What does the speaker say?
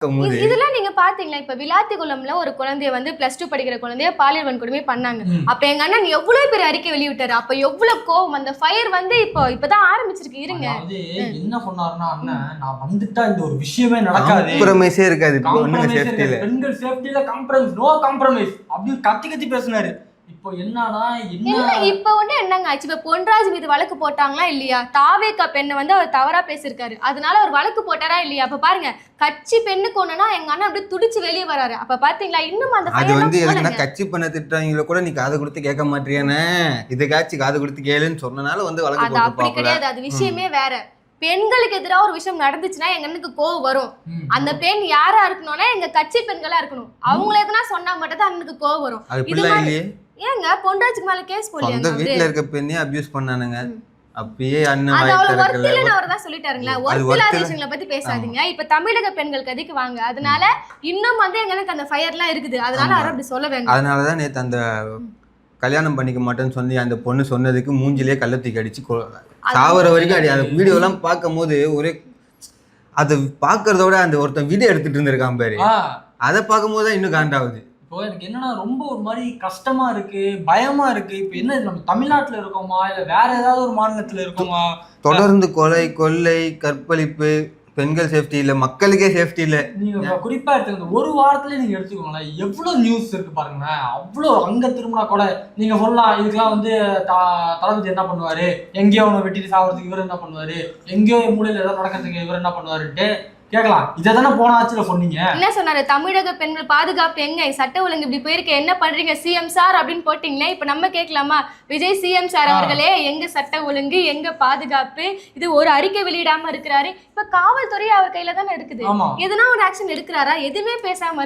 இதெல்லாம் நீங்க பாத்தீங்களா? இப்ப விளாத்திக்குளம்ல ஒரு குழந்தைய வந்து +2 படிக்கிற குழந்தைய பாலியல் வன்கொடுமை பண்ணாங்க. அப்ப எங்க அண்ணன் எவ்வளவு பெரிய அறிக்கை வெளியிட்டாரு. அப்ப எவ்வளவு கோவம். அந்த ஃபயர் வந்து இப்பதான் ஆரம்பிச்சிருக்கு. இருங்க. என்ன சொன்னாருன்னா, அண்ணன் நான் வந்துட்டா இந்த ஒரு விஷயமே நடக்காது. காம்ப்ரமைஸே இருக்காது. பெண்கள் சேஃப்டில காம்ப்ரமைஸ், நோ காம்ப்ரமைஸ் அப்படி கத்தி பேசினாரு. இப்போ இப்ப வந்து என்னங்க ஆச்சு? இப்ப பொன்ராஜ் மீது வழக்கு போட்டாங்களா இல்லையா? தாவேகா பெண்ணை வந்து அவர் தவறா பேசிருக்காரு, அதனால அவர் வழக்கு போட்டாரா இல்லையா? அப்ப பாருங்க, கட்சி பெண்ணுக்கு ஒண்ணுனா எங்க அண்ணன் அப்படியே துடிச்சு வெளியே வராரு. அப்ப பாத்தீங்களா? இன்னும் அந்த அது வந்து எதுக்குன்னா கட்சி பண்ண திட்டவங்கள கூட நீ காது கொடுத்து கேட்க மாட்டேறியானே, இதுக்காச்சும் காது கொடுத்து கேளுன்னு சொன்னனால வந்து வழக்கு போட்டு அப்படி கிடையாது. அது விஷயமே வேற. பெண்களுக்கு எதிராக ஒரு விஷயம் நடந்துச்சுன்னா எங்க அண்ணனுக்கு கோவம் வரும். அந்த பெண் யாரா இருக்கணும்னா எங்க கட்சி பெண்களா இருக்கணும். அவங்கள எதுனா சொன்னா மட்டும் தான் அண்ணனுக்கு கோவம் வரும். ஏங்க பொன்ராஜுக்கு மேல கேஸ் போடலையா? அந்த வீட்ல இருக்க பெண்ணே அபியூஸ் பண்ணானுங்க. அப்பயே அண்ணன் அது அவ்வளவு வர்த்திலன்னு அவர் தான் சொல்லிட்டாருங்களா? வர்த்திலாத விஷயங்களை பத்தி பேசாதீங்க. இப்ப தமிழக பெண்கள் கதைக்கு வாங்க. அதனால இன்னும் வந்து எங்களுக்கு அந்த ஃபயர்லாம் இருக்குது. அதனால அவர் அப்படி சொல்ல வேண்டாம். அதனாலதான் நேத்து அந்த கல்யாணம் பண்ணிக்க மாட்டேன்னு சொல்லி அந்த பொண்ணு சொன்னதுக்கு மூஞ்சிலே கள்ளத்துக்கு அடிச்சு சாவர வரைக்கும் அடி. அந்த வீடியோ எல்லாம் பார்க்கும் போது ஒரே அதை பாக்குறதோட அந்த ஒருத்தன் வீடியோ எடுத்துட்டு இருந்திருக்கான் பாரு, அதை பார்க்கும் போதுதான் இன்னும் காண்டாவுது. இப்போ எனக்கு என்னன்னா ரொம்ப ஒரு மாதிரி கஷ்டமா இருக்கு, பயமா இருக்கு. இப்போ என்ன நம்ம தமிழ்நாட்டுல இருக்கோமா இல்ல வேற ஏதாவது ஒரு மாநிலத்துல இருக்கோமா? தொடர்ந்து கொலை, கொள்ளை, கற்பழிப்பு, பெண்கள் சேஃப்டி இல்ல, மக்களுக்கே சேஃப்டி இல்ல. நீங்க குறிப்பா எடுத்துக்கோங்க, ஒரு வாரத்துல நீங்க எடுத்துக்கோங்களேன், எவ்வளவு நியூஸ் இருக்கு பாருங்களேன். அவ்வளவு அங்க திரும்பினா கூட நீங்க சொல்லலாம், இதுக்கெல்லாம் வந்து தளபதி என்ன பண்ணுவாரு, எங்கேயோ அவனை வெட்டிட்டு சாவறதுக்கு இவர் என்ன பண்ணுவாரு, எங்கேயோ மூலையில ஏதாவது நடக்கிறதுக்கு இவர் என்ன பண்ணுவாருன்ட்டு கேட்கலாம். இதை தானே போன ஆட்சியில சொன்னீங்க. என்ன சொன்னாரு? தமிழக பெண்கள் பாதுகாப்பு எங்க, சட்ட ஒழுங்கு இப்படி போயிருக்க, என்ன பண்றீங்க சிஎம் சார் அப்படின்னு போட்டீங்களே. இப்ப நம்ம கேட்கலாமா? விஜய் சிஎம் சார் அவர்களே, எங்க சட்ட ஒழுங்கு, எங்க பாதுகாப்பு, இது ஒரு அறிக்கை வெளியிடாம இருக்கிறாரு. இப்ப காவல்துறை அவர் கையில தானே இருக்குது. எதுனா ஒரு ஆக்ஷன் எடுக்கிறாரா? எதுவுமே பேசாம